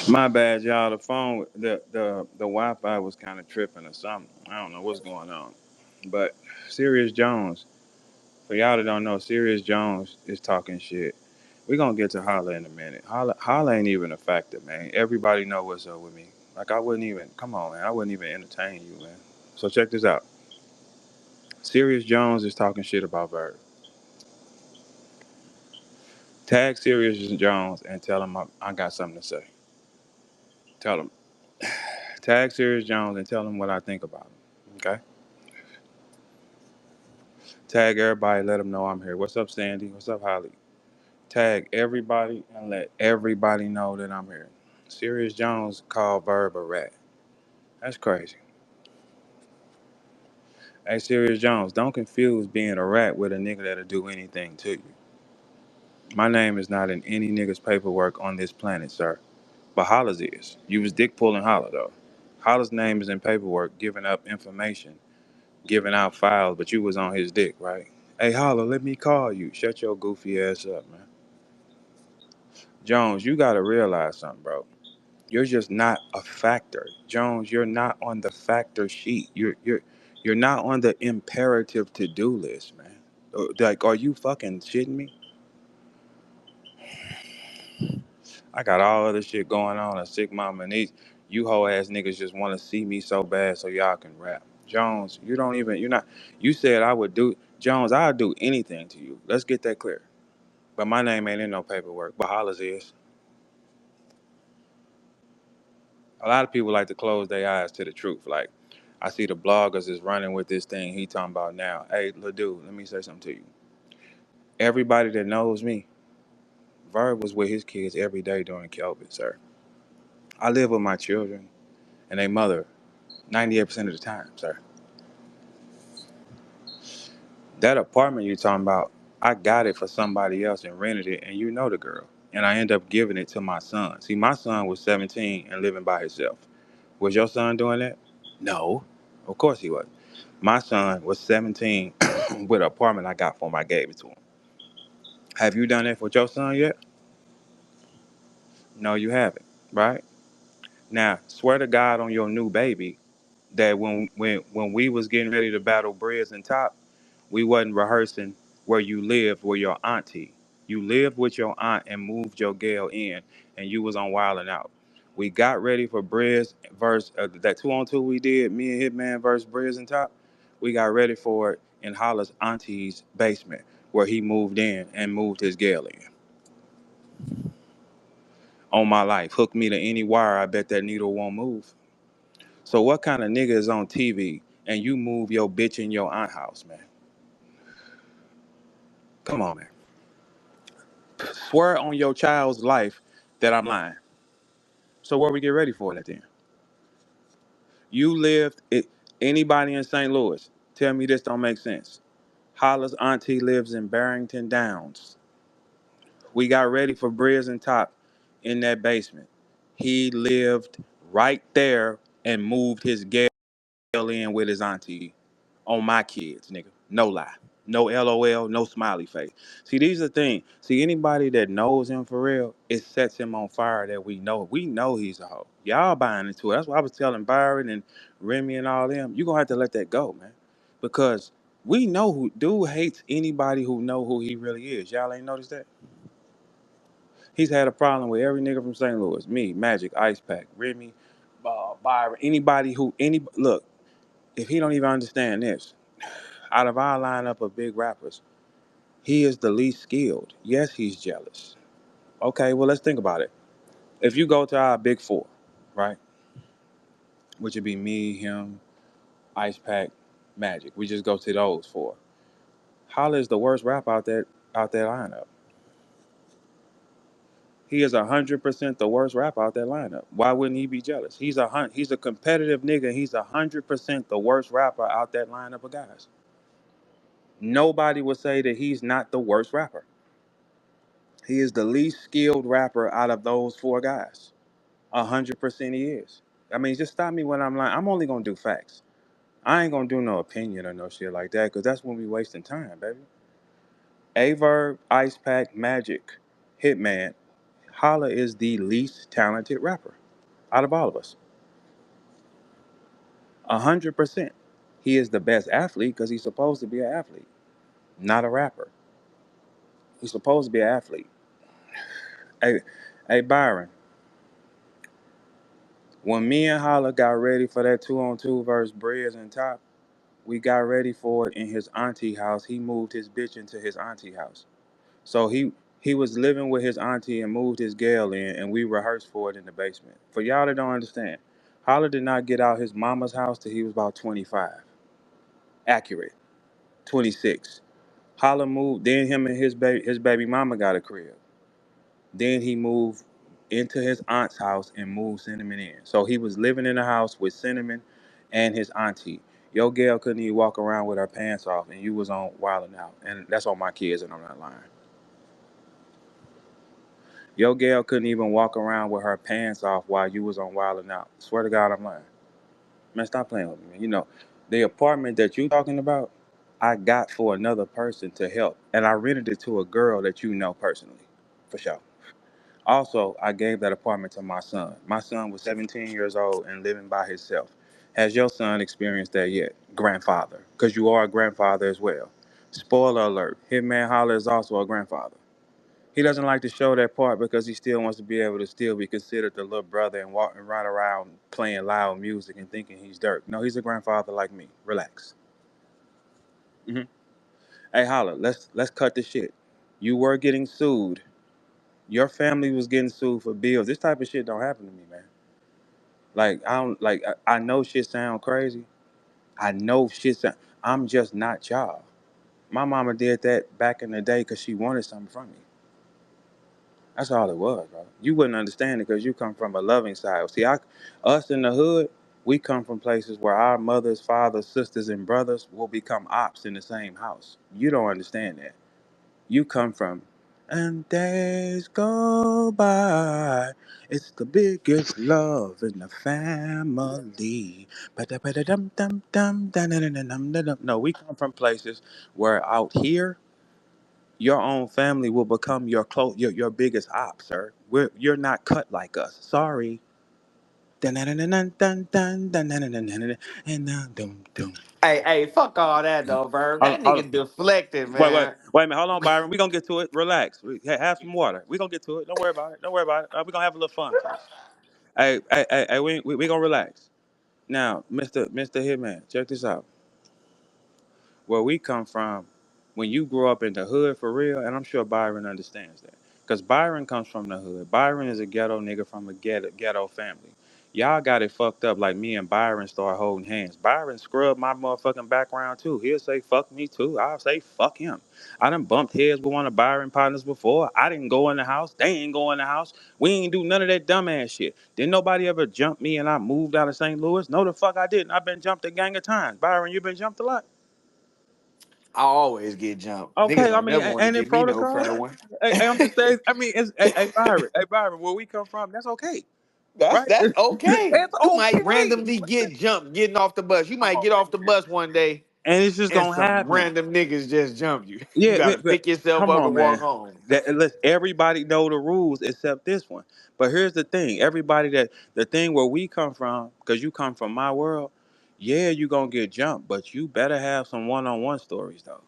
My bad, y'all. The Wi-Fi was kind of tripping or something. I don't know what's going on. But Sirius Jones, for y'all that don't know, Sirius Jones is talking shit. We gonna get to Holla in a minute. Holla ain't even a factor, man. Everybody know what's up with me. Like I wouldn't even come on, man. I wouldn't even entertain you, man. So check this out. Sirius Jones is talking shit about Verb. Tag Sirius Jones and tell him I got something to say. Tell him. Tag Sirius Jones and tell him what I think about him. Okay. Tag everybody, let them know I'm here. What's up, Sandy? What's up, Holly? Tag everybody and let everybody know that I'm here. Sirius Jones called Verb a rat. That's crazy. Hey, Sirius Jones, don't confuse being a rat with a nigga that'll do anything to you. My name is not in any nigga's paperwork on this planet, sir. But Holla's is. You was dick pulling Holla, though. Holla's name is in paperwork, giving up information, giving out files, but you was on his dick, right? Hey, Holla, let me call you. Shut your goofy ass up, man. Jones, you gotta realize something, bro. You're just not a factor. Jones, you're not on the factor sheet. You're not on the imperative to do list, man. Like, are you fucking shitting me? I got all other shit going on, a sick mama and these you hoe ass niggas just wanna see me so bad so y'all can rap. Jones, you're not you said I would do Jones, I'll do anything to you. Let's get that clear. But my name ain't in no paperwork. But Holla's is. A lot of people like to close their eyes to the truth. Like, I see the bloggers is running with this thing he talking about now. Hey, little dude, let me say something to you. Everybody that knows me, Verb was with his kids every day during COVID, sir. I live with my children and their mother 98% of the time, sir. That apartment you talking about, I got it for somebody else and rented it, and you know the girl. And I end up giving it to my son. See, my son was 17 and living by himself. Was your son doing that? No. Of course he was. My son was 17 with an apartment I got for him. I gave it to him. Have you done that for your son yet? No, you haven't. Right? Now, swear to God on your new baby that when we was getting ready to battle Briz and Top, we wasn't rehearsing where you lived with your auntie. You lived with your aunt and moved your gal in, and you was on Wild 'N Out. We got ready for Briz verse that 2-on-2 we did, me and Hitman versus Briz and Top. We got ready for it in Holla's auntie's basement, where he moved in and moved his gal in. On my life, hook me to any wire, I bet that needle won't move. So what kind of nigga is on TV and you move your bitch in your aunt house, man? Come on, man. Swear on your child's life that I'm lying. So where we get ready for that then? You lived it. Anybody in St. Louis? Tell me this don't make sense. Holla's auntie lives in Barrington Downs. We got ready for Briz and Top in that basement. He lived right there and moved his gal in with his auntie on my kids, nigga. No lie. No LOL, no smiley face. See, these are things. See, anybody that knows him for real, it sets him on fire that we know. We know he's a hoe. Y'all buying into it. That's why I was telling Byron and Remy and all them, you gonna have to let that go, man. Because we know who dude hates anybody who know who he really is. Y'all ain't noticed that? He's had a problem with every nigga from St. Louis. Me, Magic, Ice Pack, Remy, Byron, anybody who any look, if he don't even understand this, out of our lineup of big rappers, he is the least skilled. Yes, he's jealous. Okay, well, let's think about it. If you go to our big four, right, which would be me, him, Ice Pack, Magic. We just go to those four. Holla is the worst rapper out that lineup. He is 100% the worst rapper out that lineup. Why wouldn't he be jealous? He's a competitive nigga. He's 100% the worst rapper out that lineup of guys. Nobody would say that he's not the worst rapper. He is the least skilled rapper out of those four guys. 100% he is. I mean, just stop me when I'm lying. I'm only gonna do facts. I ain't gonna do no opinion or no shit like that, because that's when we wasting time, baby. A Verb, Ice Pack, Magic, Hitman. Holla is the least talented rapper out of all of us. 100%. He is the best athlete because he's supposed to be an athlete, not a rapper. He's supposed to be an athlete. Hey, hey Byron, when me and Holla got ready for that 2-on-2 versus Briz and Top, we got ready for it in his auntie house. He moved his bitch into his auntie house. So he was living with his auntie and moved his gal in, and we rehearsed for it in the basement. For y'all that don't understand, Holla did not get out his mama's house till he was about 25. Accurate, 26. Holla moved. Then him and his baby mama got a crib. Then he moved into his aunt's house and moved Cinnamon in. So he was living in the house with Cinnamon and his auntie. Your gal couldn't even walk around with her pants off, and you was on wilding out. And that's on my kids, and I'm not lying. Your gal couldn't even walk around with her pants off while you was on wilding out. Swear to God, I'm lying. Man, stop playing with me, man. The apartment that you talking about, I got for another person to help, and I rented it to a girl that you know personally, for sure. Also, I gave that apartment to my son. My son was 17 years old and living by himself. Has your son experienced that yet, grandfather? Because you are a grandfather as well. Spoiler alert: Hitman Holler is also a grandfather. He doesn't like to show that part because he still wants to be able to still be considered the little brother and walk and run around playing loud music and thinking he's dirt. No, he's a grandfather like me. Relax. Hmm. Hey, Holla, let's cut the shit. You were getting sued. Your family was getting sued for bills. This type of shit don't happen to me, man. Like I don't like. I know shit sound crazy. I know shit sound. I'm just not y'all. My mama did that back in the day because she wanted something from me. That's all it was, bro. You wouldn't understand it because you come from a loving side. See, us in the hood, we come from places where our mothers, fathers, sisters, and brothers will become ops in the same house. You don't understand that. You come from, and days go by. It's the biggest love in the family. Ba-da-ba-da-dum-dum-dum, da-na-na-na-dum-da-dum. No, we come from places where out here your own family will become your biggest op, sir. You're not cut like us. Sorry. Dun-dun-dun-dun-dun, dun-dun-dun-dun-dun, and dum dum. Hey, fuck all that though, Verb. Hold, That hold, nigga deflected, wait, wait, man. wait a minute. Hold on, Byron. We're gonna get to it. Relax. Have some water. We're gonna get to it. Don't worry about it. Don't worry about it. We're gonna have a little fun first. Hey, we gonna relax. Now, Mr. Hitman, check this out. Where we come from, when you grow up in the hood for real, and I'm sure Byron understands that. Because Byron comes from the hood. Byron is a ghetto nigga from a ghetto family. Y'all got it fucked up like me and Byron start holding hands. Byron scrubbed my motherfucking background too. He'll say fuck me too. I'll say fuck him. I done bumped heads with one of Byron partners before. I didn't go in the house. They ain't go in the house. We ain't do none of that dumbass shit. Didn't nobody ever jump me and I moved out of St. Louis? No the fuck I didn't. I've been jumped a gang of times. Byron, you been jumped a lot? I always get jumped. Niggas Okay, I don't mean, never want to and in give me no protocol. fair one. I'm just saying. I mean, hey Byron, where we come from, that's okay, That's right? that's okay. It's You might okay. randomly get jumped getting off the bus. You Come might on, get off the bus one day and it's just and gonna some happen. random niggas just jump you. You Yeah, gotta but pick yourself come up on, and walk man. home. Let everybody know the rules except this one. But here's the thing: everybody the thing where we come from, because you come from my world. Yeah, you gonna get jumped, but you better have some one-on-one stories though.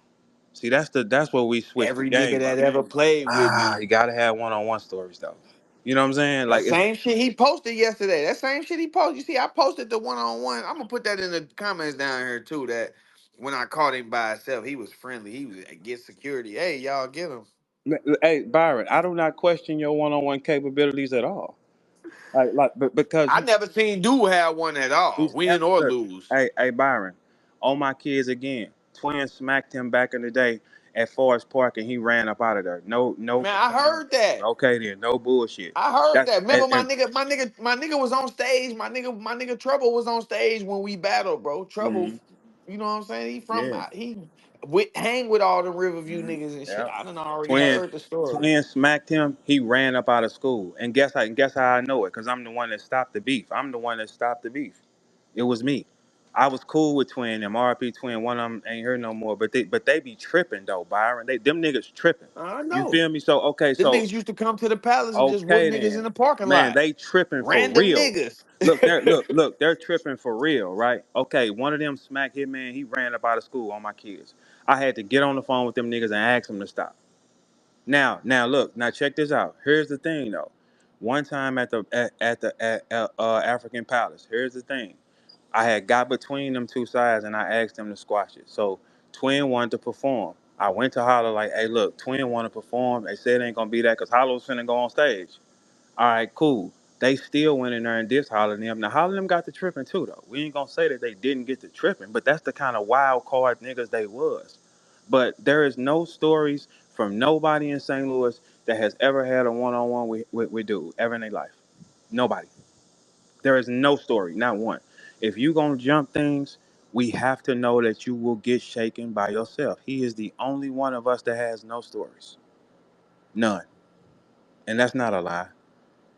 See, that's where we switch the Every nigga game that up. ever played with me. You gotta have one-on-one stories though. You know what I'm saying? That Like it's same shit he posted yesterday. That same shit he posted. You see, I posted the one on one. I'm gonna put that in the comments down here too. That when I caught him by himself, he was friendly. He was get security. Hey, y'all get him. Hey Byron, I do not question your one-on-one capabilities at all. Because I never seen dude have one at all, win or look, lose. hey Byron, on my kids again. Twin smacked him back in the day at Forest Park, and he ran up out of there. No Man, I fraternity. heard that. Okay then, no bullshit. I heard That that. Remember and my nigga was on stage. My nigga Trouble was on stage when we battled, bro. Trouble, mhm, you know what I'm saying? He from yeah. he hang with all the Riverview Mhm. niggas and shit. Yeah. I done already Twin, heard the story. twin smacked him. He ran up out of school. And guess how I know it? Because I'm the one that stopped the beef. I'm the one that stopped the beef. It was me. I was cool with Twin, them RP Twin. One of them ain't here no more, but they be tripping though, Byron. Them niggas tripping. I You know. feel me? So okay, Them so niggas used to come to the palace and just whoop okay niggas in then, the parking man, lot. they tripping for Random real. niggas. They're tripping for real, right? Okay, one of them smack hit man, he ran up out of school on my kids. I had to get on the phone with them niggas and ask them to stop. Now look, now check this out. Here's the thing though. One time at the African Palace, here's the thing. I had got between them two sides and I asked them to squash it. So Twin wanted to perform. I went to Holla like, hey, look, Twin want to perform. They said it ain't gonna be that because Holla was finna go on stage. All right, cool. They still went in there and dissed Holla and them. Now Holla and them got the tripping too though. We ain't gonna say that they didn't get the tripping, but that's the kind of wild card niggas they was. But there is no stories from nobody in St. Louis that has ever had a one-on-one with dude ever in their life. Nobody. There is no story, not one. If you gonna jump things, we have to know that you will get shaken by yourself. He is the only one of us that has no stories. None. And that's not a lie.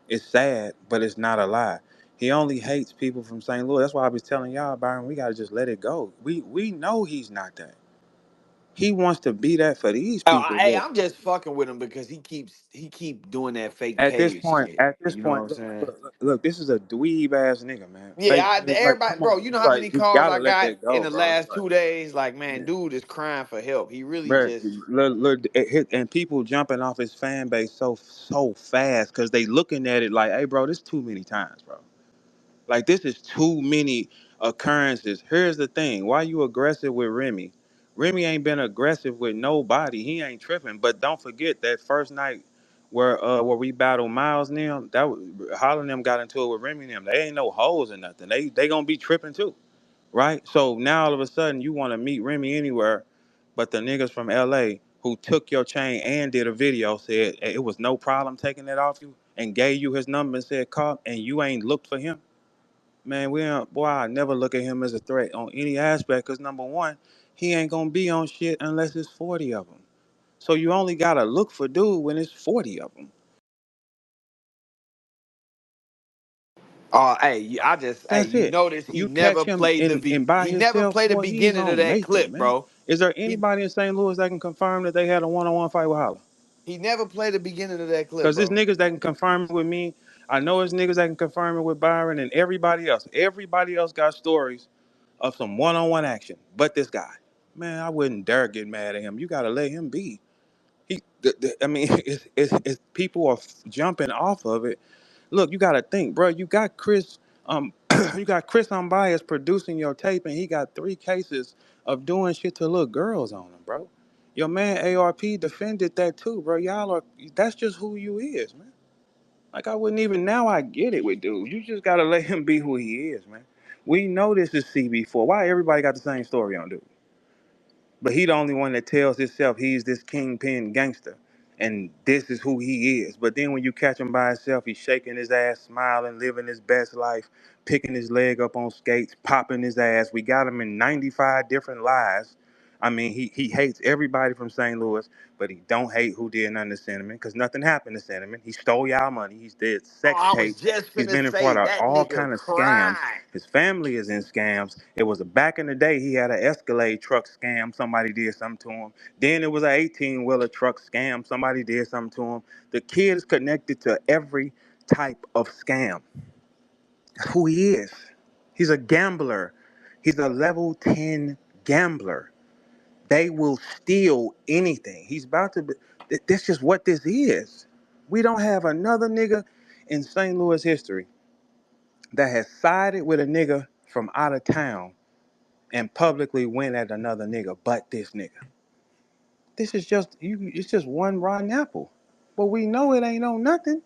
It's sad, but it's not a lie. He only hates people from St. Louis. That's why I was telling y'all, Byron, we gotta just let it go. We know he's not that. He wants to be that for these Oh, people, hey, but I'm just fucking with him because he keep doing that fake at this page point, shit. at this You know what point, I'm look, saying? look, look, look, this is a dweeb ass nigga, man. Yeah, Fake page, like, everybody, come on, bro. You know it's how like many you calls gotta I let got that in go, the bro. It's last like, 2 days? Like, man, man. dude is crying for help. He really Bro, just. and people jumping off his fan base so fast because they looking at it like, hey, bro, this too many times, bro. Like this is too many occurrences. Here's the thing: why you aggressive with Remy? Remy ain't been aggressive with nobody. He ain't tripping. But don't forget that first night where we battled Miles and them, that was, Holla and them got into it with Remy and them. They ain't no hoes or nothing. They gonna be tripping too, right? So now all of a sudden you want to meet Remy anywhere, but the niggas from LA who took your chain and did a video said it was no problem taking it off you and gave you his number and said call and you ain't looked for him. Man, we don't, boy, I never look at him as a threat on any aspect because number one, he ain't gonna be on shit unless it's 40 of them. So you only gotta look for dude when it's 40 of them. Oh, hey, That's you it. notice he You catch never him played in by he never himself, played the boy, he beginning gonna of that make it, clip, man. bro. Is there He anybody in St. Louis that can confirm that they had a one-on-one fight with Holla? he never played the beginning of that clip, Because there's bro. niggas that can confirm it with me. I know there's niggas that can confirm it with Byron and everybody else. Everybody else got stories of some one-on-one action, but this guy. Man, I wouldn't dare get mad at him. You gotta let him be. I mean, it's people are jumping off of it. Look, you got to think, bro. You got Chris, you got Chris Unbiased producing your tape, and he got 3 cases of doing shit to little girls on him, bro. Your man ARP defended that too, bro. Y'all are. That's just who you is, man. Like I wouldn't even now. I get it with dude. You just gotta let him be who he is, man. We know this is CB4. Why everybody got the same story on dude? But he the only one that tells himself he's this kingpin gangster. And this is who he is. But then when you catch him by himself, he's shaking his ass, smiling, living his best life, picking his leg up on skates, popping his ass. We got him in 95 different lies. I mean, he hates everybody from St. Louis, but he don't hate who did nothing to Cinnamon because nothing happened to Cinnamon. He stole y'all money. He's did Oh, sex I was tapes. just He's finna been in say front of that all nigga kind of scams. cried. His family is in scams. It was a back in the day. He had an Escalade truck scam. Somebody did something to him. Then it was an 18-wheeler truck scam. Somebody did something to him. The kid is connected to every type of scam. That's who he is. He's a gambler. He's a level 10 gambler. They will steal anything. He's about to be. That's just what this is. We don't have another nigga in St. Louis history that has sided with a nigga from out of town and publicly went at another nigga but this nigga. This is just you. It's just one rotten apple, but we know it ain't on nothing.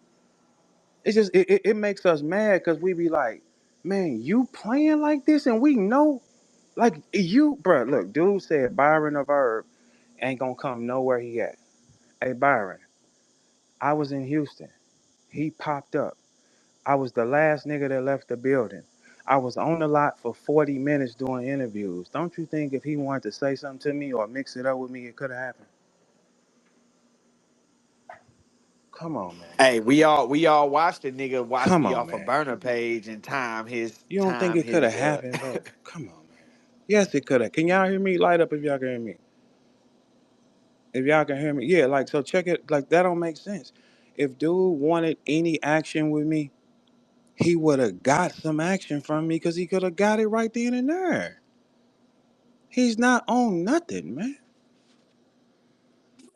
It's just it makes us mad because we be like, man, you playing like this, and we know, like you, bro. Look, dude said Byron of Verb ain't gonna come nowhere he at. Hey Byron, I was in Houston. He popped up. I was the last nigga that left the building. I was on the lot for 40 minutes doing interviews. Don't you think if he wanted to say something to me or mix it up with me, it could have happened? Come on, man. Hey, we all watched the nigga watch Come me on, off a man. burner page and You don't think it could have happened, bro? Come on, man. Yes, it could have. Can y'all hear me? Light up if y'all can hear me. If y'all can hear me, yeah. Like, so check it. Like, that don't make sense. If dude wanted any action with me, he would have got some action from me because he could have got it right then and there. He's not on nothing, man.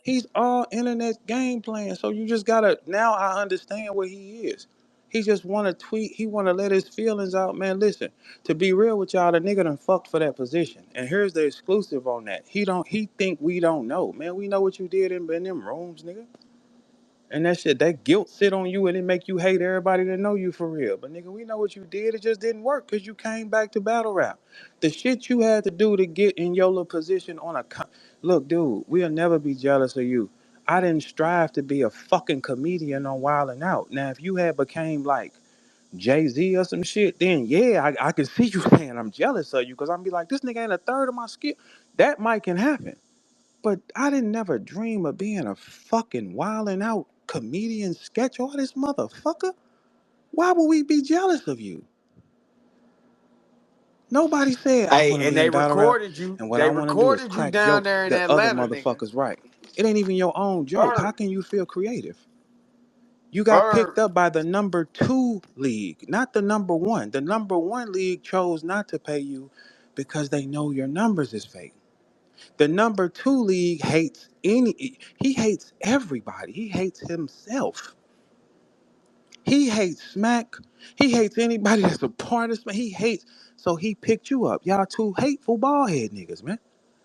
He's all internet game playing. So you just gotta, now I understand what he is. He just wanna tweet, he wanna let his feelings out. Man, listen, to be real with y'all, the nigga done fucked for that position. And here's the exclusive on that. He think we don't know. Man, we know what you did in them rooms, nigga. And that shit, that guilt sit on you and it make you hate everybody that know you for real. But nigga, we know what you did. It just didn't work because you came back to battle rap. The shit you had to do to get in your little position on look, dude, we'll never be jealous of you. I didn't strive to be a fucking comedian on Wild 'N Out. Now, if you had became like Jay-Z or some shit, then yeah, I can see you saying I'm jealous of you because I'm be like, this nigga ain't a third of my skill. That might can happen. But I didn't never dream of being a fucking wildin' out comedian sketch artist motherfucker. Why would we be jealous of you? Nobody said I Hey, want to and be they in battle rap recorded you. and what I They want to do is recorded you crack down jokes there in that other Atlanta, nigga. motherfuckers write. It ain't even your own joke. How Verb, can you feel creative? You got picked Verb. up by the number 2 league, not the number 1. The number 1 league chose not to pay you because they know your numbers is fake. The number 2 league he hates everybody. He hates himself. He hates Smack. He hates anybody that's a part of Smack. He hates, so he picked you up. Y'all two hateful ballhead niggas, man.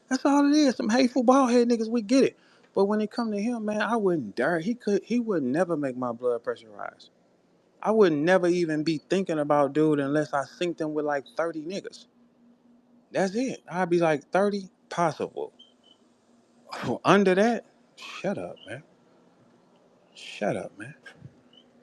That's all it is. Some hateful ballhead niggas, we get it. But when it come to him, man, I wouldn't dare. He would never make my blood pressure rise. I would never even be thinking about dude unless I synced him with like 30 niggas. That's it. I'd be like 30 possible. Under that, shut up, man. Shut up, man.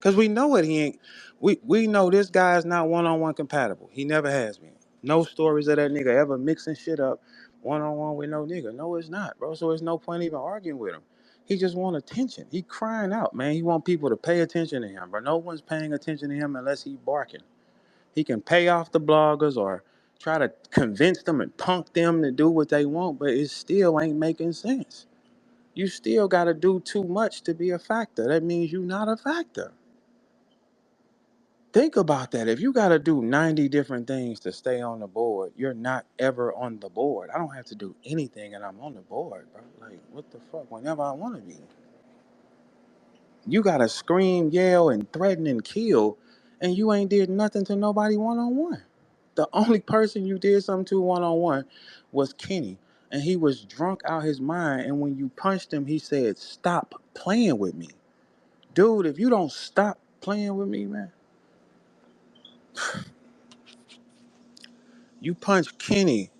Cause we know it. He ain't. We know this guy is not one on one compatible. He never has been. No stories of that nigga ever mixing shit up one on one with no nigga. No, it's not, bro. So there's no point even arguing with him. He just want attention. He crying out, man. He want people to pay attention to him, but no one's paying attention to him unless he barking. He can pay off the bloggers or try to convince them and punk them to do what they want, but it still ain't making sense. You still got to do too much to be a factor. That means you're not a factor. Think about that. If you got to do 90 different things to stay on the board, you're not ever on the board. I don't have to do anything and I'm on the board, bro. Like, what the fuck? Whenever I want to be. You got to scream, yell, and threaten and kill, and you ain't did nothing to nobody one on one. The only person you did something to one on one was Kenny, and he was drunk out his mind. And when you punched him, he said, "Stop playing with me." Dude, if you don't stop playing with me, man, you punched Kenny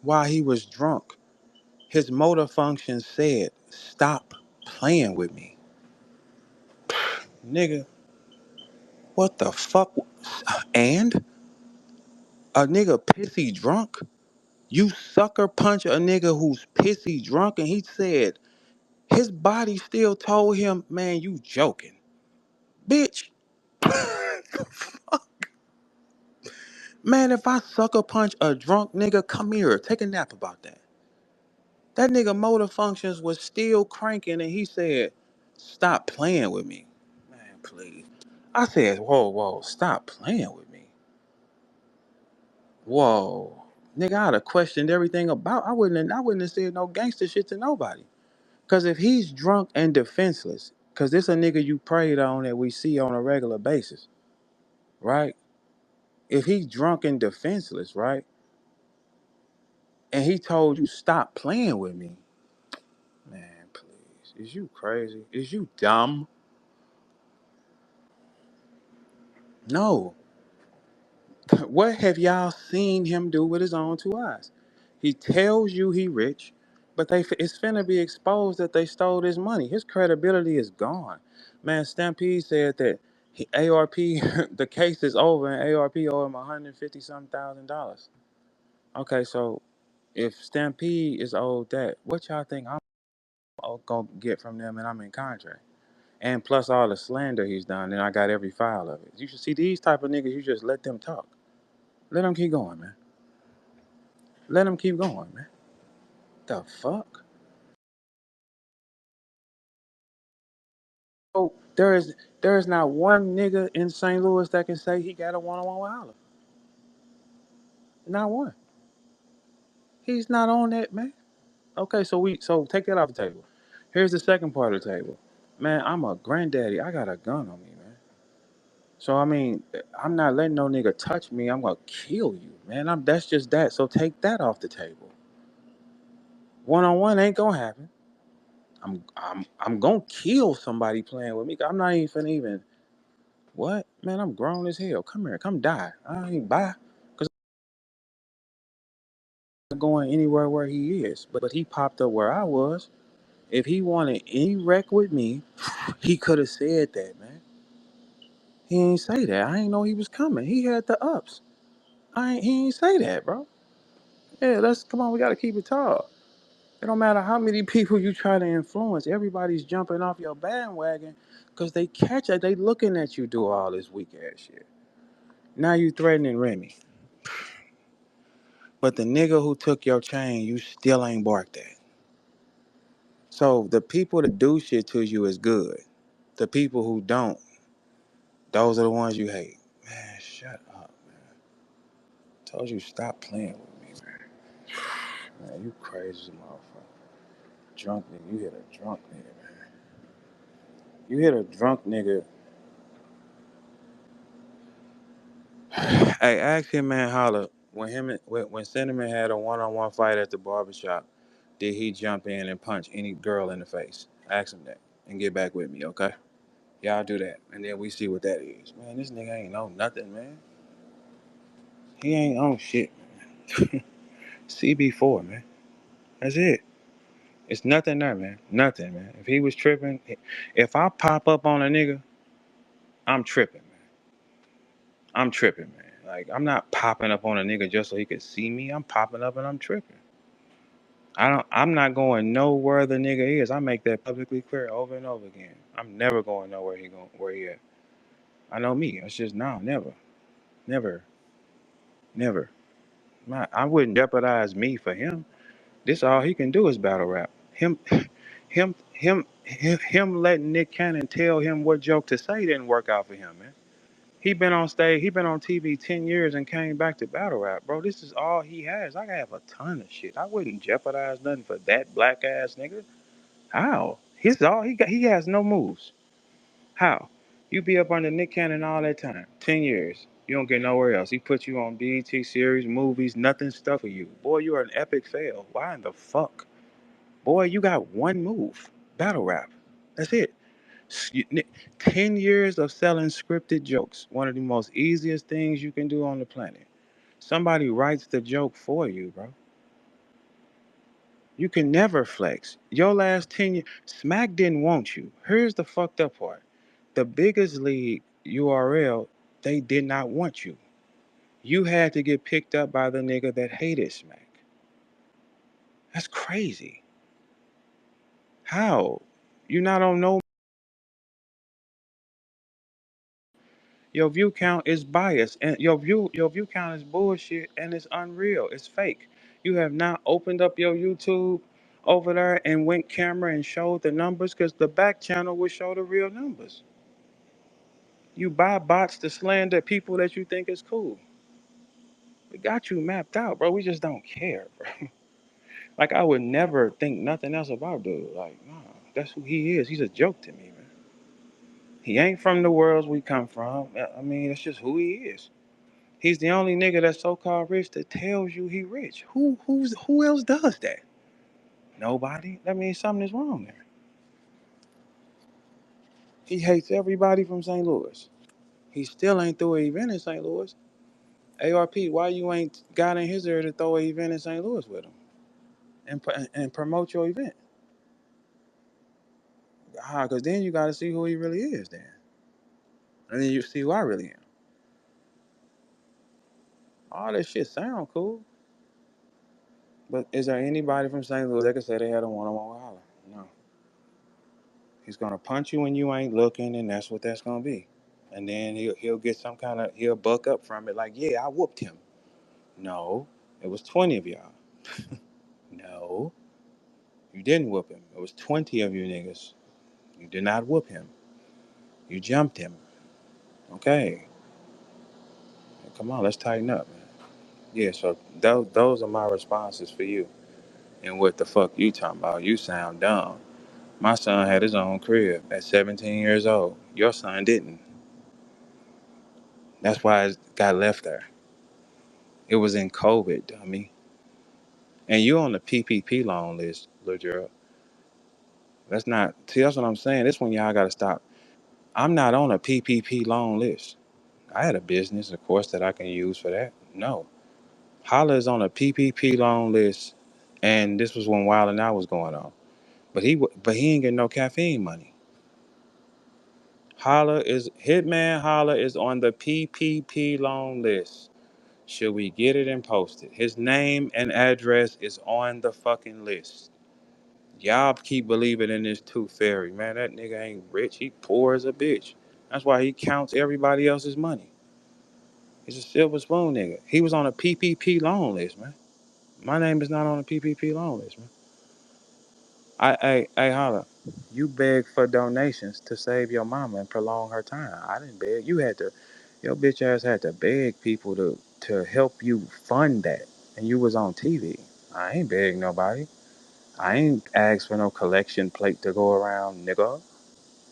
while he was drunk. His motor function said, "Stop playing with me." Nigga, what the fuck? And a nigga pissy drunk? You sucker punch a nigga who's pissy drunk and he said his body still told him, "Man, you joking." Bitch, man, if I sucker punch a drunk nigga, come here, take a nap about that. That nigga motor functions was still cranking and he said, "Stop playing with me." Man, please. I said, whoa, whoa, stop playing with me. Whoa. Nigga, I'd have questioned everything about I wouldn't have said no gangster shit to nobody. Cause if he's drunk and defenseless, cause this a nigga you preyed on that we see on a regular basis, right? If he's drunk and defenseless, right? And he told you stop playing with me, man, please. Is you crazy? Is you dumb? No. What have y'all seen him do with his own two eyes? He tells you he rich, but it's finna be exposed that they stole his money. His credibility is gone. Man, Stampede said that ARP, the case is over and ARP owe him 150 something thousand dollars. Okay, so if Stampede is owed that, what y'all think I'm gonna get from them and I'm in contract? And plus all the slander he's done, and I got every file of it. You should see these type of niggas, you just let them talk. Let them keep going, man. Let them keep going, man. The fuck? Oh, there is not one nigga in St. Louis that can say he got a one-on-one with Holla. Not one. He's not on that, man. Okay, so take that off the table. Here's the second part of the table. Man, I'm a granddaddy. I got a gun on me, man. So I mean, I'm not letting no nigga touch me. I'm gonna kill you, man. That's just that. So take that off the table. One on one ain't gonna happen. I'm gonna kill somebody playing with me. I'm not even finna even what? Man, I'm grown as hell. Come here, come die. I ain't bye. Cause I'm going anywhere where he is. But he popped up where I was. If he wanted any wreck with me, he could have said that, man. He ain't say that. I ain't know he was coming. He had the ups. He ain't say that, bro. Yeah, let's come on, we gotta keep it tall. It don't matter how many people you try to influence, everybody's jumping off your bandwagon because they catch it, they looking at you do all this weak ass shit. Now you threatening Remy. But the nigga who took your chain, you still ain't barked at. So the people that do shit to you is good. The people who don't, those are the ones you hate. Man, shut up, man. Told you stop playing with me, man. Man, you crazy as a motherfucker. Drunk nigga, you hit a drunk nigga, man. You hit a drunk nigga. Hey, ask him, man, Holla, when Cinnamon had a one-on-one fight at the barbershop, did he jump in and punch any girl in the face? Ask him that and get back with me, okay? Y'all do that, and then we see what that is. Man, this nigga ain't know nothing, man. He ain't on shit. CB4, man. That's it. It's nothing there, man. Nothing, man. If he was tripping, if I pop up on a nigga, I'm tripping, man. I'm tripping, man. Like, I'm not popping up on a nigga just so he could see me. I'm popping up and I'm tripping. I'm not going nowhere the nigga is. I make that publicly clear over and over again. I'm never going nowhere where he at. I know me. It's just no, never. Never. Never. I wouldn't jeopardize me for him. This all he can do is battle rap. Him letting Nick Cannon tell him what joke to say didn't work out for him, man. He been on stage, he been on TV 10 years and came back to battle rap, bro. This is all he has. I have a ton of shit. I wouldn't jeopardize nothing for that black ass nigga. How? He's all he got. He has no moves. How? You be up under Nick Cannon all that time, 10 years. You don't get nowhere else. He put you on BET series, movies, nothing stuff for you. Boy, you are an epic fail. Why in the fuck? Boy, you got one move. Battle rap. That's it. 10 years of selling scripted jokes. One of the most easiest things you can do on the planet. Somebody writes the joke for you, bro. You can never flex. Your last 10 years, Smack didn't want you. Here's the fucked up part. The biggest league, URL, they did not want you. You had to get picked up by the nigga that hated Smack. That's crazy. How? You not on no. Your view count is biased, and your view count is bullshit, and it's unreal. It's fake. You have not opened up your YouTube over there and went camera and showed the numbers because the back channel will show the real numbers. You buy bots to slander people that you think is cool. We got you mapped out, bro. We just don't care, bro. Like I would never think nothing else about dude. Like, nah, that's who he is. He's a joke to me, man. He ain't from the worlds we come from. I mean, it's just who he is. He's the only nigga that's so called rich that tells you he rich. Who else does that? Nobody. That means something is wrong there. He hates everybody from St. Louis. He still ain't threw an event in St. Louis. ARP, why you ain't got in his ear to throw an event in St. Louis with him and promote your event? Because then you got to see who he really is then. And then you see who I really am. All this shit sound cool. But is there anybody from St. Louis that can say they had a one-on-one with Holla? No. He's gonna punch you when you ain't looking, and that's what that's gonna be. And then he'll get some kind of, he'll buck up from it like, yeah, I whooped him. No, it was 20 of y'all. No, you didn't whoop him. It was 20 of you niggas. You did not whoop him. You jumped him. Okay, come on, let's tighten up, man. Yeah, so those are my responses for you. And what the fuck you talking about? You sound dumb. My son had his own crib at 17 years old. Your son didn't. That's why it got left there. It was in COVID, dummy. And you on the PPP loan list, little girl. That's not, see, that's what I'm saying. This one y'all gotta stop. I'm not on a PPP loan list. I had a business, of course, that I can use for that. No. Holla is on a PPP loan list, and this was when Wild and Out was going on. But he ain't getting no caffeine money. Hitman Holla is on the PPP loan list. Should we get it and post it? His name and address is on the fucking list. Y'all keep believing in this tooth fairy, man. That nigga ain't rich. He poor as a bitch. That's why he counts everybody else's money. He's a silver spoon nigga. He was on a PPP loan list, man. My name is not on a PPP loan list, man. Hey, Holla. You begged for donations to save your mama and prolong her time. I didn't beg. Your bitch ass had to beg people to help you fund that. And you was on TV. I ain't beg nobody. I ain't asked for no collection plate to go around, nigga.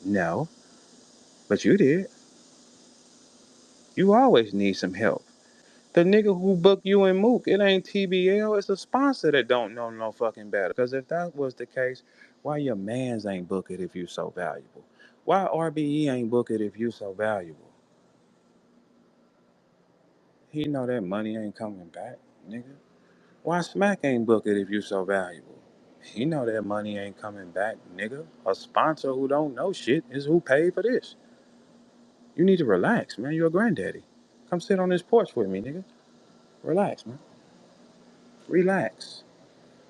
No. But you did. You always need some help. The nigga who booked you and Mook, it ain't TBL. It's a sponsor that don't know no fucking better. Because if that was the case, why your mans ain't book it if you so valuable? Why RBE ain't book it if you so valuable? He know that money ain't coming back, nigga. Why Smack ain't book it if you so valuable? He know that money ain't coming back, nigga. A sponsor who don't know shit is who paid for this. You need to relax, man. You're a granddaddy. Come sit on this porch with me, nigga. Relax, man. Relax.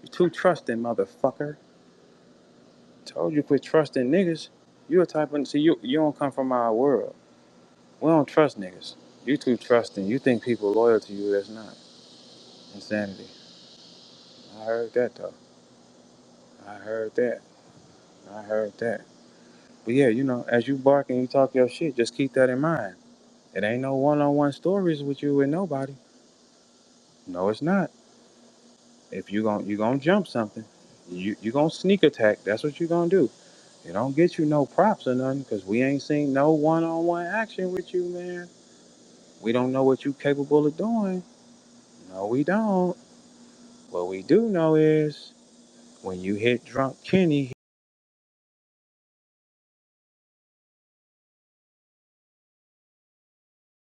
You too trusting, motherfucker. Told you quit trusting niggas. You a type of, see, you don't come from our world. We don't trust niggas. You too trusting. You think people loyal to you. That's not. Insanity. I heard that though. I heard that. I heard that. But yeah, as you bark and you talk your shit, just keep that in mind. It ain't no one-on-one stories with you and nobody. No, it's not. If you gonna jump something, you gonna sneak attack. That's what you gonna do. It don't get you no props or nothing, cause we ain't seen no one-on-one action with you, man. We don't know what you capable of doing. No, we don't. What we do know is when you hit drunk Kenny,